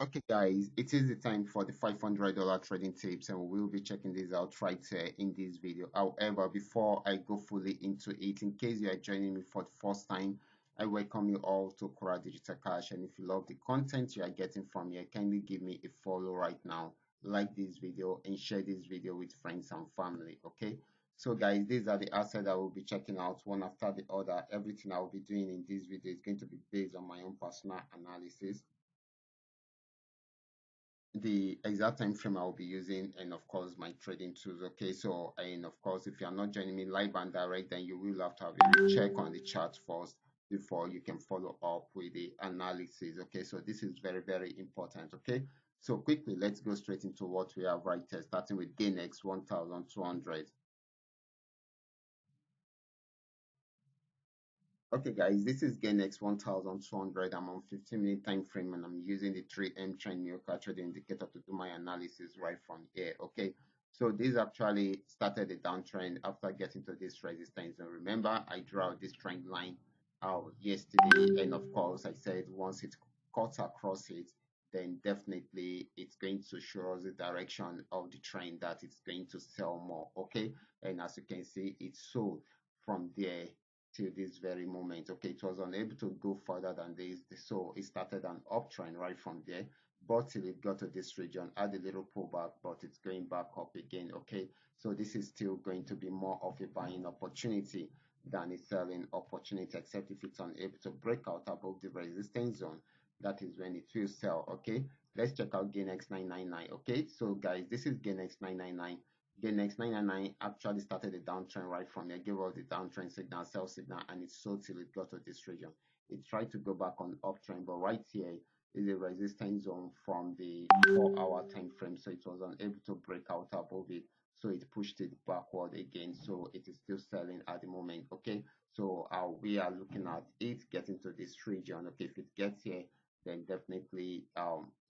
Okay, guys, it is the time for the $500 trading tips, and we'll be checking this out right here in this video. However, before I go fully into it, in case you are joining me for the first time, I welcome you all to Qora Digital Cash. And if you love the content you are getting from here, kindly give me a follow right now, like this video, and share this video with friends and family. Okay, so guys, these are the assets I will be checking out one after the other. Everything I will be doing in this video is going to be based on my own personal analysis, the exact time frame I'll be using, and of course my trading tools. Okay, so and of course, if you are not joining me live and direct, then you will have to have a check on the chart first before you can follow up with the analysis. Okay, so this is very important. Okay, so quickly let's go straight into what we have right here, starting with GainX 1200. Okay, guys, this is GainX 1200. I'm on 15-minute time frame, and I'm using the 3M trend Mioka trading indicator to do my analysis right from here. Okay, so this actually started a downtrend after getting to this resistance. And remember, I drew out this trend line out yesterday, and of course, I said once it cuts across it, then definitely it's going to show us the direction of the trend that it's going to sell more. Okay, and as you can see, it sold from there till this very moment. Okay, it was unable to go further than this, so it started an uptrend right from there, but till it got to this region, had a little pullback, but it's going back up again. Okay, so this is still going to be more of a buying opportunity than a selling opportunity, except if it's unable to break out above the resistance zone. That is when it will sell. Okay, let's check out GainX 999. Okay, so guys, this is GainX 999. The next 999 actually started a downtrend right from here, gave us the downtrend signal, sell signal, and it sold till it got to this region. It tried to go back on uptrend, but right here is a resistance zone from the 4-hour time frame, so it was unable to break out above it, so it pushed it backward again. So it is still selling at the moment. Okay, so we are looking at it getting to this region. Okay, if it gets here, then definitely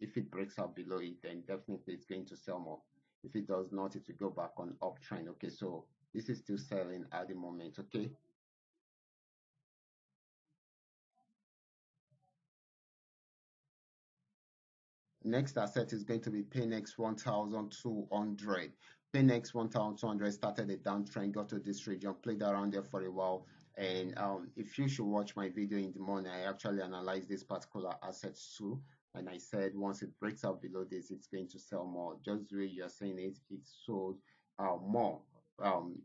if it breaks out below it, then definitely it's going to sell more. If it does not, it will go back on uptrend. Okay, so this is still selling at the moment. Okay, next asset is going to be Paynex 1200. Paynex 1200 started a downtrend, got to this region, played around there for a while. And if you should watch my video in the morning, I actually analyzed this particular asset too. And I said once it breaks out below this, it's going to sell more. Just the way you're saying it, it sold more,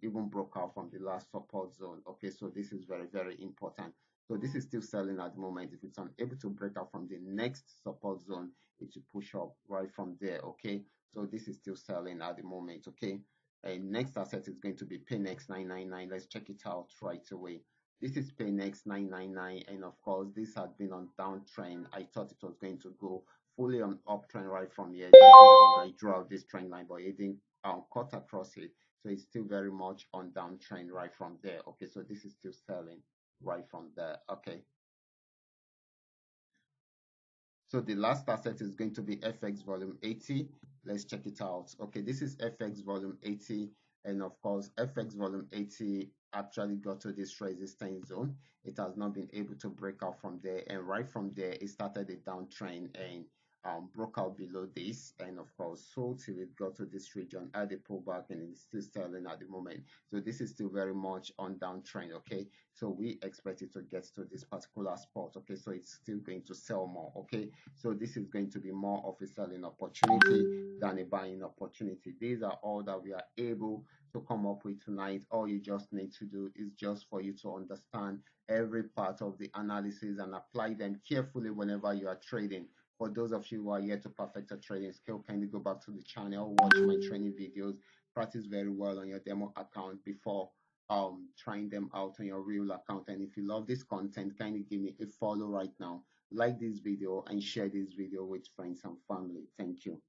even broke out from the last support zone. Okay, so this is very important. So this is still selling at the moment. If it's unable to break out from the next support zone, it will push up right from there. Okay, so this is still selling at the moment. Okay, and next asset is going to be Paynex 999. Let's check it out right away. This is Paynex 999, and of course this had been on downtrend. I thought it was going to go fully on uptrend right from here. That is when I drew out this trend line, but it didn't cut across it, so it's still very much on downtrend right from there. Okay, so this is still selling right from there. Okay, so the last asset is going to be FX volume 80. Let's check it out. Okay, this is FX volume 80. And of course, FX volume 80 actually got to this resistance zone. It has not been able to break out from there. And right from there, it started a downtrend and broke out below this. And of course, sold till it got to this region, had a pullback, and it's still selling at the moment. So this is still very much on downtrend. Okay, so we expect it to get to this particular spot. Okay, so it's still going to sell more. Okay, so this is going to be more of a selling opportunity than a buying opportunity. These are all that we are able to come up with tonight. All you just need to do is just for you to understand every part of the analysis and apply them carefully whenever you are trading. For those of you who are yet to perfect a trading skill, kindly go back to the channel, watch my training videos, practice very well on your demo account before trying them out on your real account. And if you love this content, kindly give me a follow right now, like this video, and share this video with friends and family. Thank you.